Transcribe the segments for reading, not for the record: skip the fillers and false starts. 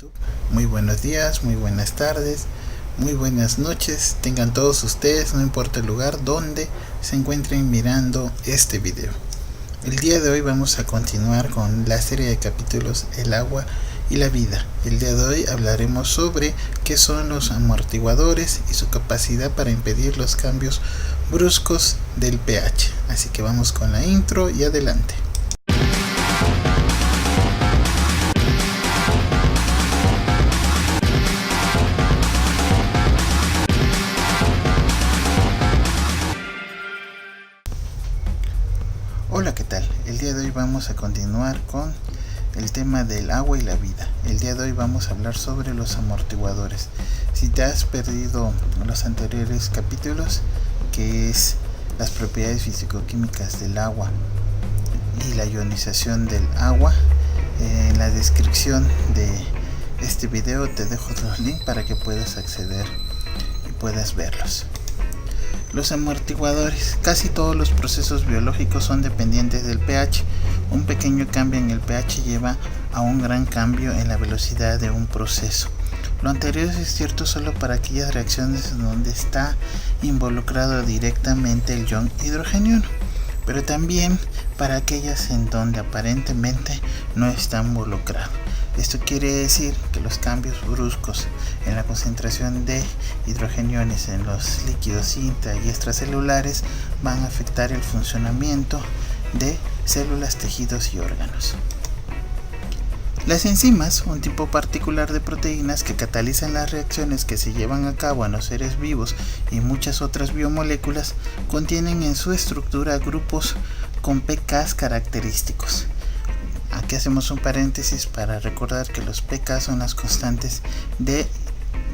YouTube. Muy buenos días, muy buenas tardes, muy buenas noches. Tengan todos ustedes, no importa el lugar donde se encuentren mirando este video. El día de hoy vamos a continuar con la serie de capítulos El agua y la vida. El día de hoy hablaremos sobre qué son los amortiguadores y su capacidad para impedir los cambios bruscos del pH. Así que vamos con la intro y adelante. Hola, ¿qué tal? El día de hoy vamos a continuar con el tema del agua y la vida. El día de hoy vamos a hablar sobre los amortiguadores. Si te has perdido los anteriores capítulos, que es las propiedades físico-químicas del agua y la ionización del agua, en la descripción de este video te dejo los links para que puedas acceder y puedas verlos. Los amortiguadores. Casi todos los procesos biológicos son dependientes del pH. Un pequeño cambio en el pH lleva a un gran cambio en la velocidad de un proceso. Lo anterior es cierto solo para aquellas reacciones donde está involucrado directamente el ion hidrogeniano, pero también para aquellas en donde aparentemente no está involucrado. Esto quiere decir que los cambios bruscos en la concentración de hidrogeniones en los líquidos intra y extracelulares van a afectar el funcionamiento de células, tejidos y órganos. Las enzimas, un tipo particular de proteínas que catalizan las reacciones que se llevan a cabo en los seres vivos y muchas otras biomoléculas, contienen en su estructura grupos con pKs característicos. Aquí hacemos un paréntesis para recordar que los pK son las constantes de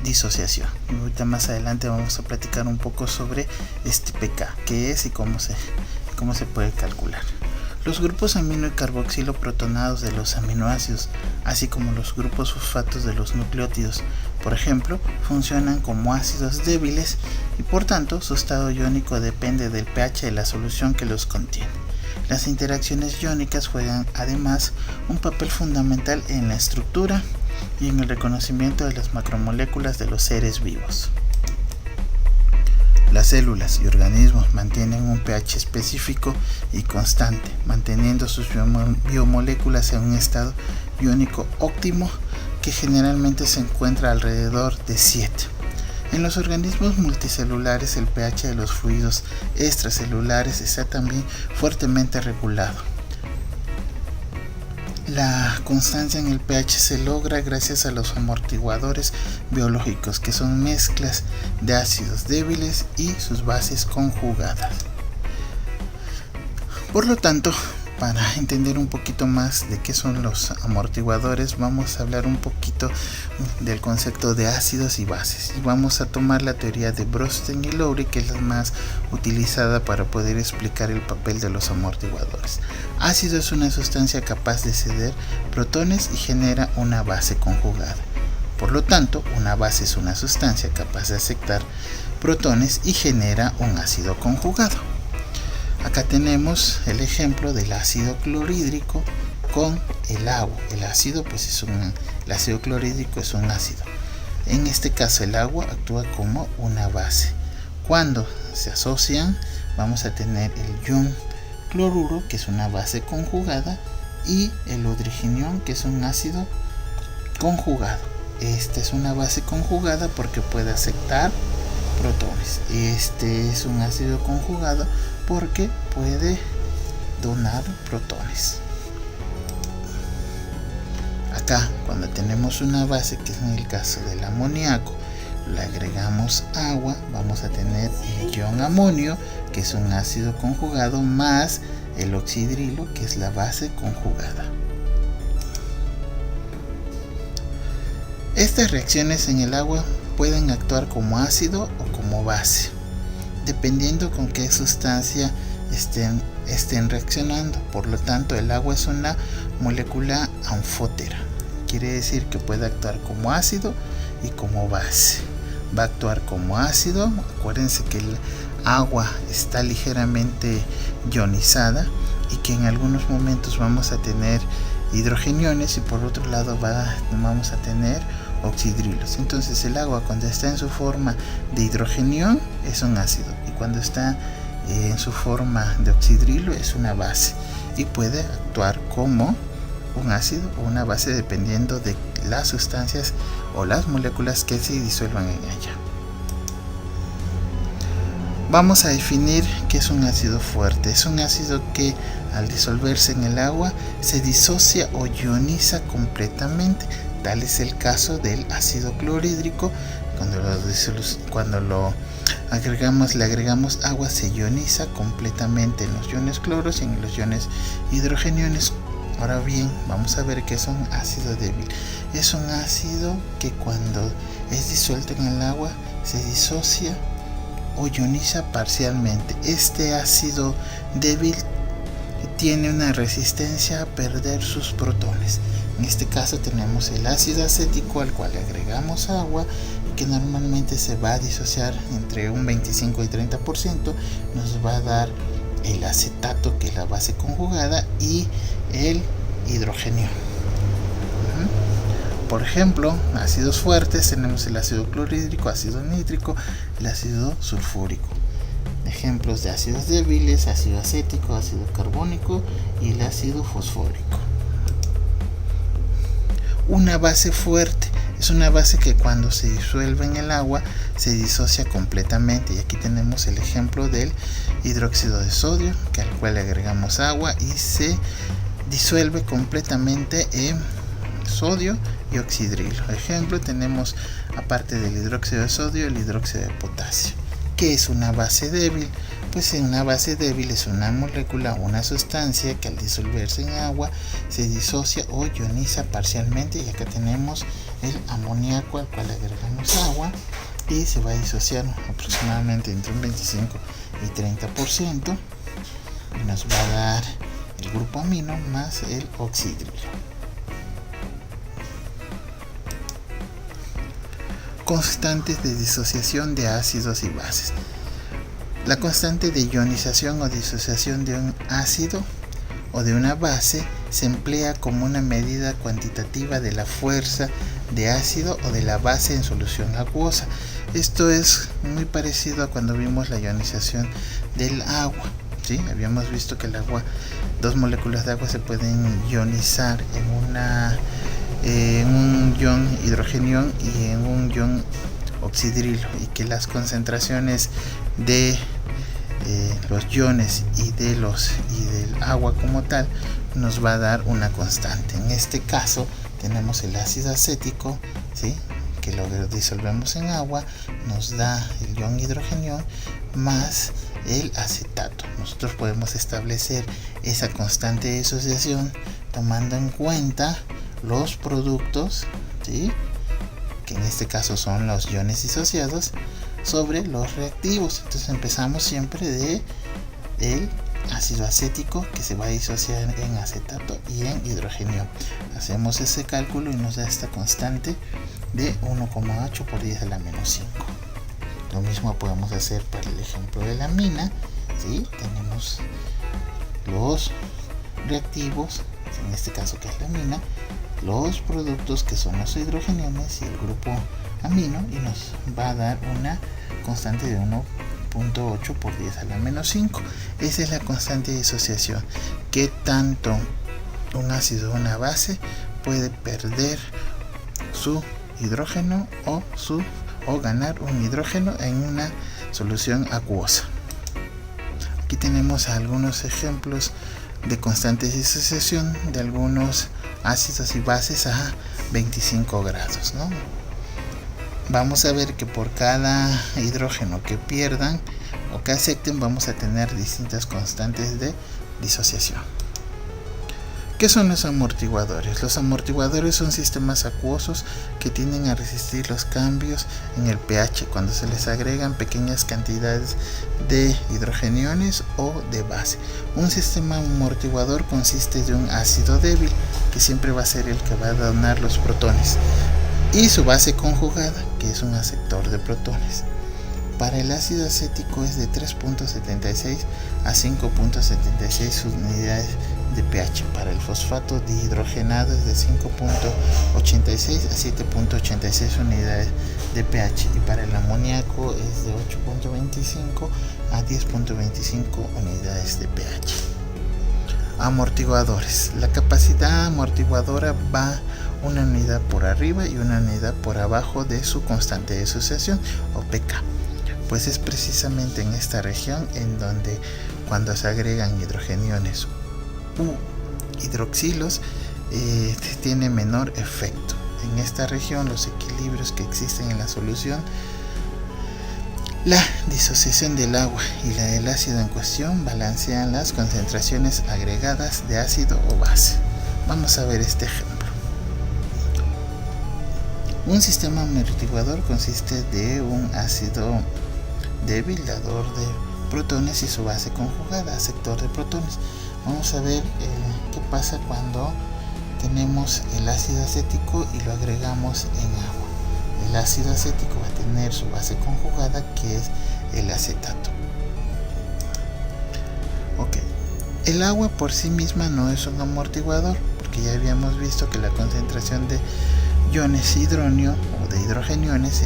disociación. Y ahorita más adelante vamos a platicar un poco sobre este pK, qué es y cómo se puede calcular. Los grupos amino y carboxilo protonados de los aminoácidos, así como los grupos fosfatos de los nucleótidos, por ejemplo, funcionan como ácidos débiles y por tanto su estado iónico depende del pH de la solución que los contiene. Las interacciones iónicas juegan además un papel fundamental en la estructura y en el reconocimiento de las macromoléculas de los seres vivos. Las células y organismos mantienen un pH específico y constante, manteniendo sus biomoléculas en un estado iónico óptimo que generalmente se encuentra alrededor de 7. En los organismos multicelulares el pH de los fluidos extracelulares está también fuertemente regulado. La constancia en el pH se logra gracias a los amortiguadores biológicos, que son mezclas de ácidos débiles y sus bases conjugadas. Por lo tanto, para entender un poquito más de qué son los amortiguadores, vamos a hablar un poquito del concepto de ácidos y bases. Y vamos a tomar la teoría de Bronsted y Lowry, que es la más utilizada para poder explicar el papel de los amortiguadores. Ácido es una sustancia capaz de ceder protones y genera una base conjugada. Por lo tanto, una base es una sustancia capaz de aceptar protones y genera un ácido conjugado. Acá tenemos el ejemplo del ácido clorhídrico con el agua. El ácido clorhídrico es un ácido. En este caso el agua actúa como una base. Cuando se asocian vamos a tener el ion cloruro, que es una base conjugada, y el hidrogenión, que es un ácido conjugado. Esta es una base conjugada porque puede aceptar protones. Este es un ácido conjugado porque puede donar protones. Acá, cuando tenemos una base, que es en el caso del amoníaco, le agregamos agua, vamos a tener el ion amonio, que es un ácido conjugado, más el oxidrilo, que es la base conjugada. Estas reacciones en el agua pueden actuar como ácido o como base, dependiendo con qué sustancia estén reaccionando. Por lo tanto, el agua es una molécula anfótera, quiere decir que puede actuar como ácido y como base. Va a actuar como ácido. Acuérdense que el agua está ligeramente ionizada y que en algunos momentos vamos a tener hidrogeniones y por otro lado vamos a tener oxidrilos. Entonces el agua cuando está en su forma de hidrogenión es un ácido y cuando está en su forma de oxidrilo es una base y puede actuar como un ácido o una base dependiendo de las sustancias o las moléculas que se disuelvan en ella. Vamos a definir qué es un ácido fuerte. Es un ácido que al disolverse en el agua se disocia o ioniza completamente. Tal es el caso del ácido clorhídrico. Cuando le agregamos agua, se ioniza completamente en los iones cloros y en los iones hidrogeniones. Ahora bien, vamos a ver qué es un ácido débil. Es un ácido que cuando es disuelto en el agua se disocia o ioniza parcialmente. Este ácido débil tiene una resistencia a perder sus protones. En este caso tenemos el ácido acético al cual le agregamos agua y que normalmente se va a disociar entre un 25 y 30%. Nos va a dar el acetato, que es la base conjugada, y el hidrogenio. Por ejemplo, ácidos fuertes tenemos el ácido clorhídrico, ácido nítrico, el ácido sulfúrico. Ejemplos de ácidos débiles: ácido acético, ácido carbónico y el ácido fosfórico. Una base fuerte es una base que cuando se disuelve en el agua se disocia completamente, y aquí tenemos el ejemplo del hidróxido de sodio, que al cual le agregamos agua y se disuelve completamente en sodio y oxidrilo. Ejemplo, tenemos aparte del hidróxido de sodio el hidróxido de potasio. ¿Qué es una base débil? Pues una base débil es una molécula o una sustancia que al disolverse en agua se disocia o ioniza parcialmente, y acá tenemos el amoníaco al cual le agregamos agua y se va a disociar aproximadamente entre un 25 y 30% y nos va a dar el grupo amino más el oxidrilo. Constantes de disociación de ácidos y bases. La constante de ionización o disociación de un ácido o de una base se emplea como una medida cuantitativa de la fuerza de ácido o de la base en solución acuosa. Esto es muy parecido a cuando vimos la ionización del agua. ¿Sí? Habíamos visto que el agua, dos moléculas de agua se pueden ionizar en un ion hidrogenión y en un ion oxidrilo, y que las concentraciones de los iones y del agua como tal nos va a dar una constante. En este caso tenemos el ácido acético, ¿sí?, que lo disolvemos en agua, nos da el ion hidrogenión más el acetato. Nosotros podemos establecer esa constante de disociación tomando en cuenta los productos, ¿sí?, que en este caso son los iones disociados, sobre los reactivos. Entonces empezamos siempre de el ácido acético, que se va a disociar en acetato y en hidrogenio. Hacemos ese cálculo y nos da esta constante de 1,8 por 10 a la menos 5. Lo mismo podemos hacer para el ejemplo de la mina, ¿sí? Tenemos los reactivos, en este caso que es la mina, los productos que son los hidrogeniones y el grupo amino, y nos va a dar una constante de 1,8 por 10 a la menos 5. Esa es la constante de disociación, que tanto un ácido o una base puede perder su hidrógeno o ganar un hidrógeno en una solución acuosa. Aquí tenemos algunos ejemplos de constantes de disociación de algunos ácidos y bases a 25 grados, ¿no? Vamos a ver que por cada hidrógeno que pierdan o que acepten vamos a tener distintas constantes de disociación. ¿Qué son los amortiguadores? Los amortiguadores son sistemas acuosos que tienden a resistir los cambios en el pH cuando se les agregan pequeñas cantidades de hidrogeniones o de base. Un sistema amortiguador consiste de un ácido débil, que siempre va a ser el que va a donar los protones, y su base conjugada, que es un aceptor de protones. Para el ácido acético es de 3.76 a 5.76 unidades de pH. Para el fosfato dihidrogenado es de 5.86 a 7.86 unidades de pH, y para el amoníaco es de 8.25 a 10.25 unidades de pH. Amortiguadores. La capacidad amortiguadora va una unidad por arriba y una unidad por abajo de su constante de sucesión, o pK. Pues es precisamente en esta región en donde, cuando se agregan hidrogeniones u hidroxilos, tiene menor efecto. En esta región, los equilibrios que existen en la solución, la disociación del agua y la del ácido en cuestión balancean las concentraciones agregadas de ácido o base. Vamos a ver este ejemplo. Un sistema amortiguador consiste de un ácido débil, dador de protones, y su base conjugada, aceptor de protones. Vamos a ver qué pasa cuando tenemos el ácido acético y lo agregamos en agua. El ácido acético va a tener su base conjugada, que es el acetato. El agua por sí misma no es un amortiguador, porque ya habíamos visto que la concentración de iones hidronio o de hidrogeniones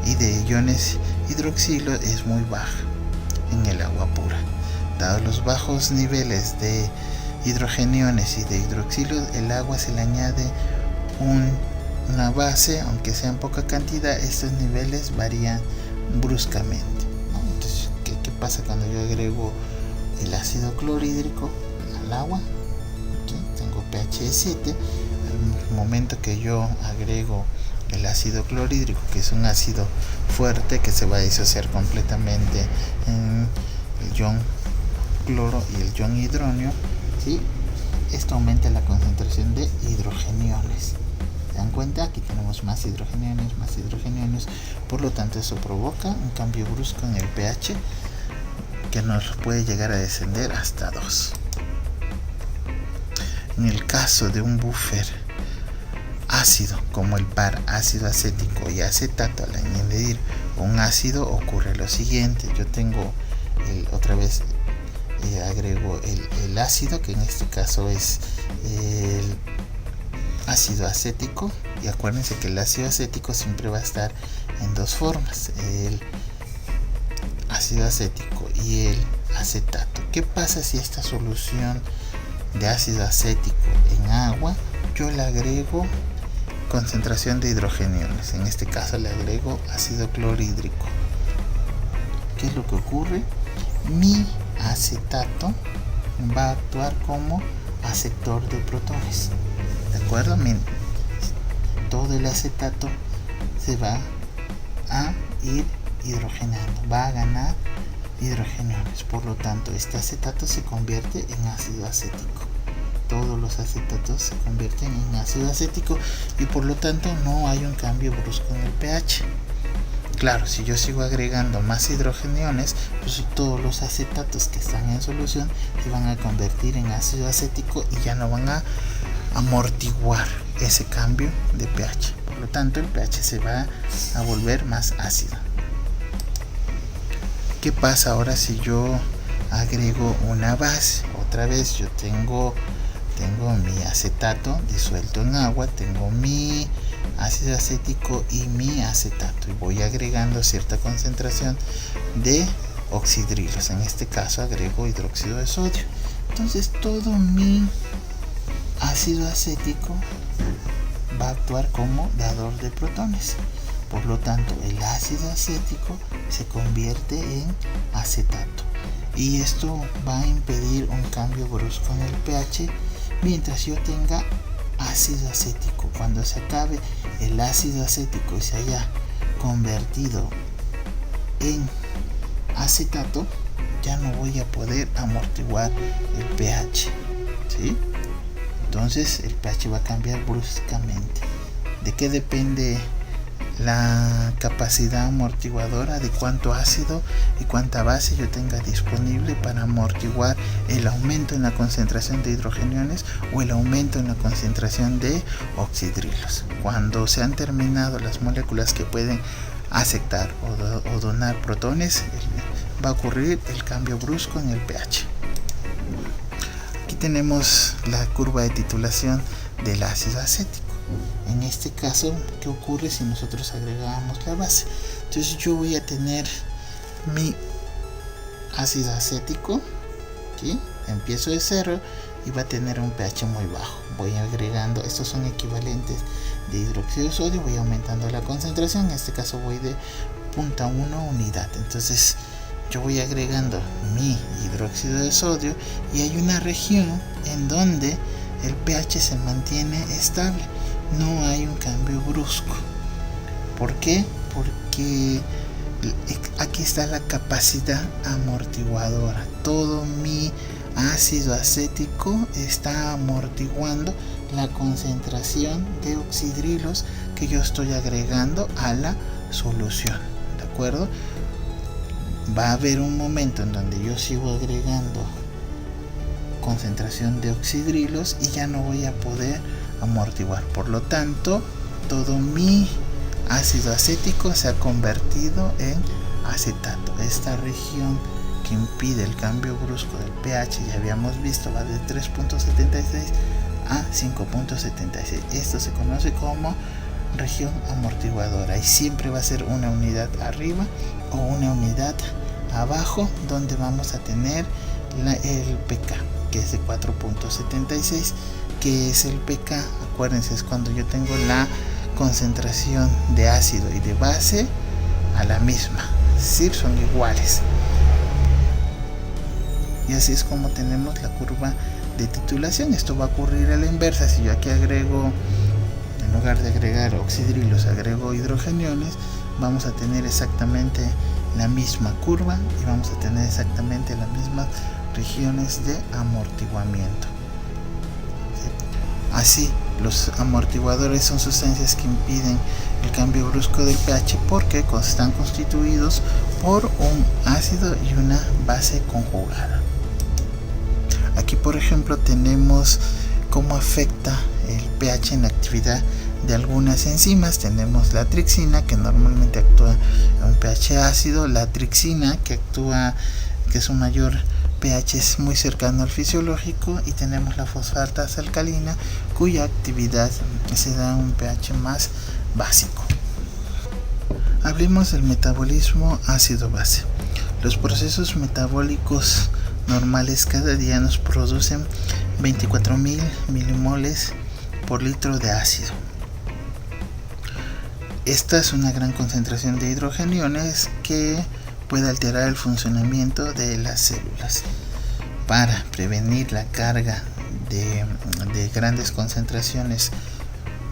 y de iones hidroxilo es muy baja en el agua pura. Dados los bajos niveles de hidrogeniones y de hidroxilo, el agua se le añade una base, aunque sea en poca cantidad. Estos niveles varían bruscamente, ¿no? Entonces, ¿qué pasa cuando yo agrego el ácido clorhídrico al agua? Aquí tengo pH de 7. Al momento que yo agrego el ácido clorhídrico, que es un ácido fuerte que se va a disociar completamente en el ion cloro y el ion hidronio, ¿sí? Esto aumenta la concentración de hidrogeniones. ¿Se dan cuenta? Aquí tenemos más hidrogeniones, por lo tanto eso provoca un cambio brusco en el pH que nos puede llegar a descender hasta 2. En el caso de un buffer ácido como el par ácido acético y acetato, al añadir un ácido ocurre lo siguiente. Yo tengo otra vez agrego el ácido, que en este caso es el ácido acético, y acuérdense que el ácido acético siempre va a estar en dos formas, el ácido acético y el acetato. ¿Qué pasa si esta solución de ácido acético en agua yo le agrego concentración de hidrogeniones? En este caso le agrego ácido clorhídrico. ¿Qué es lo que ocurre? Mi acetato va a actuar como aceptor de protones, ¿de acuerdo? Todo el acetato se va a ir hidrogenando, va a ganar hidrogeniones, por lo tanto este acetato se convierte en ácido acético. Todos los acetatos se convierten en ácido acético y por lo tanto no hay un cambio brusco en el pH. Claro, si yo sigo agregando más hidrogeniones, pues todos los acetatos que están en solución se van a convertir en ácido acético y ya no van a amortiguar ese cambio de pH. Por lo tanto, el pH se va a volver más ácido. ¿Qué pasa ahora si yo agrego una base? Otra vez yo tengo mi acetato disuelto en agua, tengo mi ácido acético y mi acetato, y voy agregando cierta concentración de oxidrilos. En este caso agrego hidróxido de sodio. Entonces todo mi ácido acético va a actuar como dador de protones. Por lo tanto, el ácido acético se convierte en acetato, y esto va a impedir un cambio brusco en el pH mientras yo tenga ácido acético. Cuando se acabe el ácido acético y se haya convertido en acetato, ya no voy a poder amortiguar el pH, ¿sí? Entonces el pH va a cambiar bruscamente. ¿De qué depende la capacidad amortiguadora? De cuánto ácido y cuánta base yo tenga disponible para amortiguar el aumento en la concentración de hidrogeniones o el aumento en la concentración de oxidrilos. Cuando se han terminado las moléculas que pueden aceptar o donar protones, va a ocurrir el cambio brusco en el pH. Aquí tenemos la curva de titulación del ácido acético. En este caso, ¿qué ocurre si nosotros agregamos la base? Entonces yo voy a tener mi ácido acético, ¿sí? Empiezo de 0 y va a tener un pH muy bajo. Voy agregando, estos son equivalentes de hidróxido de sodio, voy aumentando la concentración. En este caso voy de 0.1 unidad. Entonces yo voy agregando mi hidróxido de sodio y hay una región en donde el pH se mantiene estable, no hay un cambio brusco. ¿Por qué? Porque aquí está la capacidad amortiguadora. Todo mi ácido acético está amortiguando la concentración de oxidrilos que yo estoy agregando a la solución, ¿de acuerdo? Va a haber un momento en donde yo sigo agregando concentración de oxidrilos y ya no voy a poder amortiguar. Por lo tanto, todo mi ácido acético se ha convertido en acetato. Esta región que impide el cambio brusco del pH, ya habíamos visto, va de 3.76 a 5.76. Esto se conoce como región amortiguadora y siempre va a ser una unidad arriba o una unidad abajo donde vamos a tener el pK, que es de 4.76. que es el pK? Acuérdense, es cuando yo tengo la concentración de ácido y de base a la misma, es decir, son iguales. Y así es como tenemos la curva de titulación. Esto va a ocurrir a la inversa. Si yo aquí agrego, en lugar de agregar oxidrilos, agrego hidrogeniones, vamos a tener exactamente la misma curva y vamos a tener exactamente las mismas regiones de amortiguamiento. Así, los amortiguadores son sustancias que impiden el cambio brusco del pH porque están constituidos por un ácido y una base conjugada. Aquí, por ejemplo, tenemos cómo afecta el pH en la actividad de algunas enzimas. Tenemos la trixina, que normalmente actúa en un pH ácido, la trixina, que es un mayor pH es muy cercano al fisiológico, y tenemos la fosfatasa alcalina, cuya actividad se da un pH más básico. Hablemos del metabolismo ácido-base. Los procesos metabólicos normales cada día nos producen 24.000 milimoles por litro de ácido. Esta es una gran concentración de hidrogeniones que puede alterar el funcionamiento de las células. Para prevenir la carga de grandes concentraciones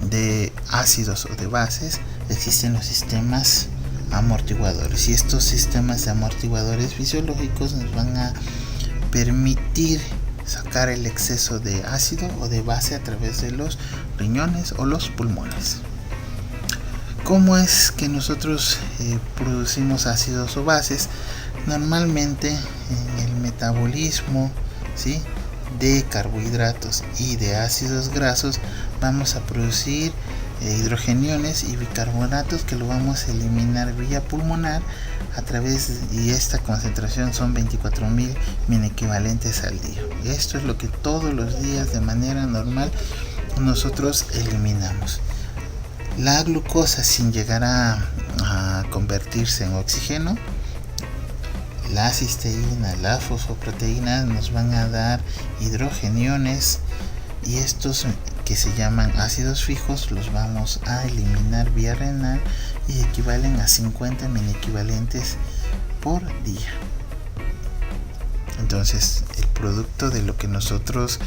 de ácidos o de bases, existen los sistemas amortiguadores, y estos sistemas de amortiguadores fisiológicos nos van a permitir sacar el exceso de ácido o de base a través de los riñones o los pulmones. ¿Cómo es que nosotros producimos ácidos o bases? Normalmente en el metabolismo, ¿sí?, de carbohidratos y de ácidos grasos vamos a producir hidrogeniones y bicarbonatos que lo vamos a eliminar vía pulmonar y esta concentración son 24.000 minequivalentes al día. Esto es lo que todos los días de manera normal nosotros eliminamos. La glucosa, sin llegar a convertirse en oxígeno, la cisteína, la fosfoproteína nos van a dar hidrogeniones, y estos que se llaman ácidos fijos los vamos a eliminar vía renal y equivalen a 50 minequivalentes por día. Entonces, el producto de lo que nosotros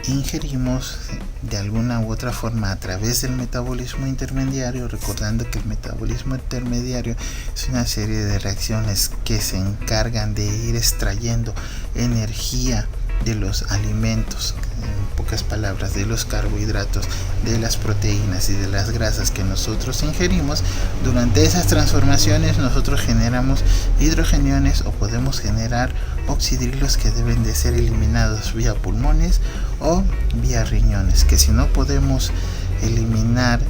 ingerimos de alguna u otra forma a través del metabolismo intermediario, recordando que el metabolismo intermediario es una serie de reacciones que se encargan de ir extrayendo energía de los alimentos, en pocas palabras, de los carbohidratos, de las proteínas y de las grasas que nosotros ingerimos. Durante esas transformaciones nosotros generamos hidrogeniones o podemos generar oxidrilos que deben de ser eliminados vía pulmones o vía riñones, que si no podemos eliminar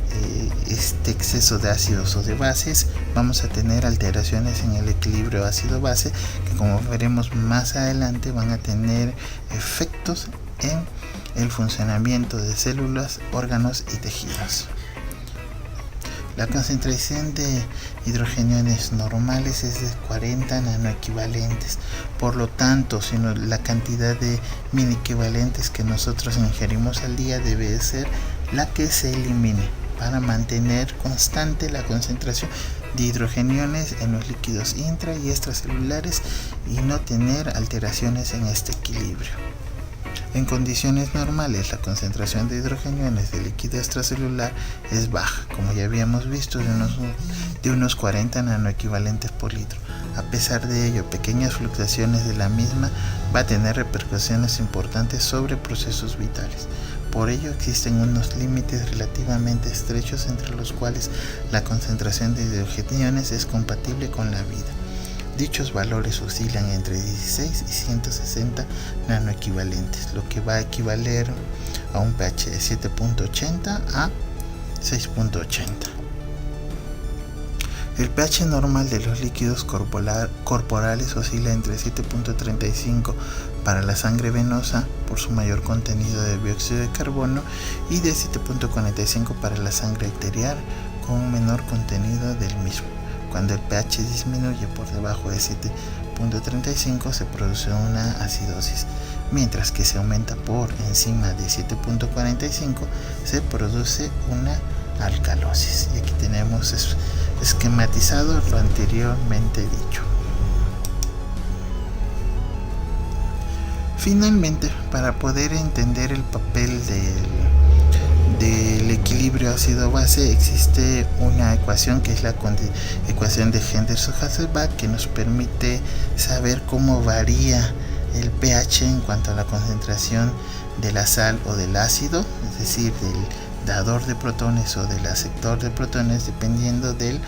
este exceso de ácidos o de bases, vamos a tener alteraciones en el equilibrio ácido-base que, como veremos más adelante, van a tener efectos en el funcionamiento de células, órganos y tejidos. La concentración de hidrogeniones normales es de 40 nanoequivalentes. Por lo tanto, la cantidad de mini equivalentes que nosotros ingerimos al día debe ser la que se elimine para mantener constante la concentración de hidrogeniones en los líquidos intra y extracelulares y no tener alteraciones en este equilibrio. En condiciones normales, la concentración de hidrogeniones del líquido extracelular es baja, como ya habíamos visto, de unos 40 nanoequivalentes por litro. A pesar de ello, pequeñas fluctuaciones de la misma va a tener repercusiones importantes sobre procesos vitales. Por ello, existen unos límites relativamente estrechos entre los cuales la concentración de hidrogeniones es compatible con la vida. Dichos valores oscilan entre 16 y 160 nanoequivalentes, lo que va a equivaler a un pH de 7.80 a 6.80. El pH normal de los líquidos corporales oscila entre 7.35 para la sangre venosa por su mayor contenido de dióxido de carbono y de 7.45 para la sangre arterial con un menor contenido del mismo. Cuando el pH disminuye por debajo de 7.35 se produce una acidosis, mientras que se aumenta por encima de 7.45 se produce una alcalosis. Y aquí tenemos esquematizado lo anteriormente dicho. Finalmente, para poder entender el papel del equilibrio ácido-base, existe una ecuación que es la ecuación de Henderson-Hasselbalch, que nos permite saber cómo varía el pH en cuanto a la concentración de la sal o del ácido, es decir, del dador de protones o del aceptor de protones, dependiendo del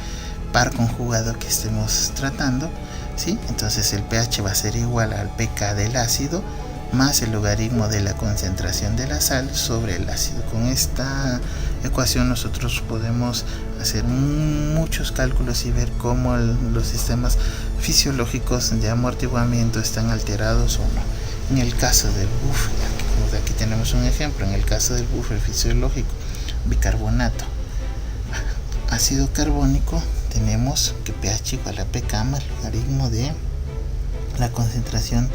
par conjugado que estemos tratando, ¿sí? Entonces el pH va a ser igual al pK del ácido más el logaritmo de la concentración de la sal sobre el ácido. Con esta ecuación nosotros podemos hacer muchos cálculos y ver cómo los sistemas fisiológicos de amortiguamiento están alterados o no. En el caso del buffer, aquí tenemos un ejemplo, en el caso del buffer fisiológico, bicarbonato, ácido carbónico, tenemos que pH igual a pK más logaritmo de la concentración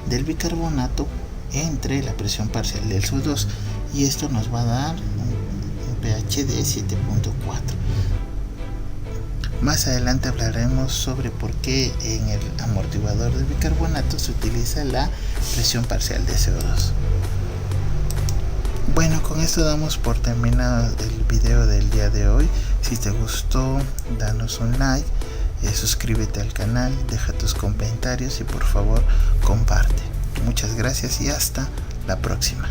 del bicarbonato entre la presión parcial del SO2, y esto nos va a dar un pH de 7.4. Más adelante hablaremos sobre por qué en el amortiguador de bicarbonato se utiliza la presión parcial de CO2. Bueno, con esto damos por terminado el video del día de hoy. Si te gustó, danos un like, suscríbete al canal, deja tus comentarios y por favor comparte. Muchas gracias y hasta la próxima.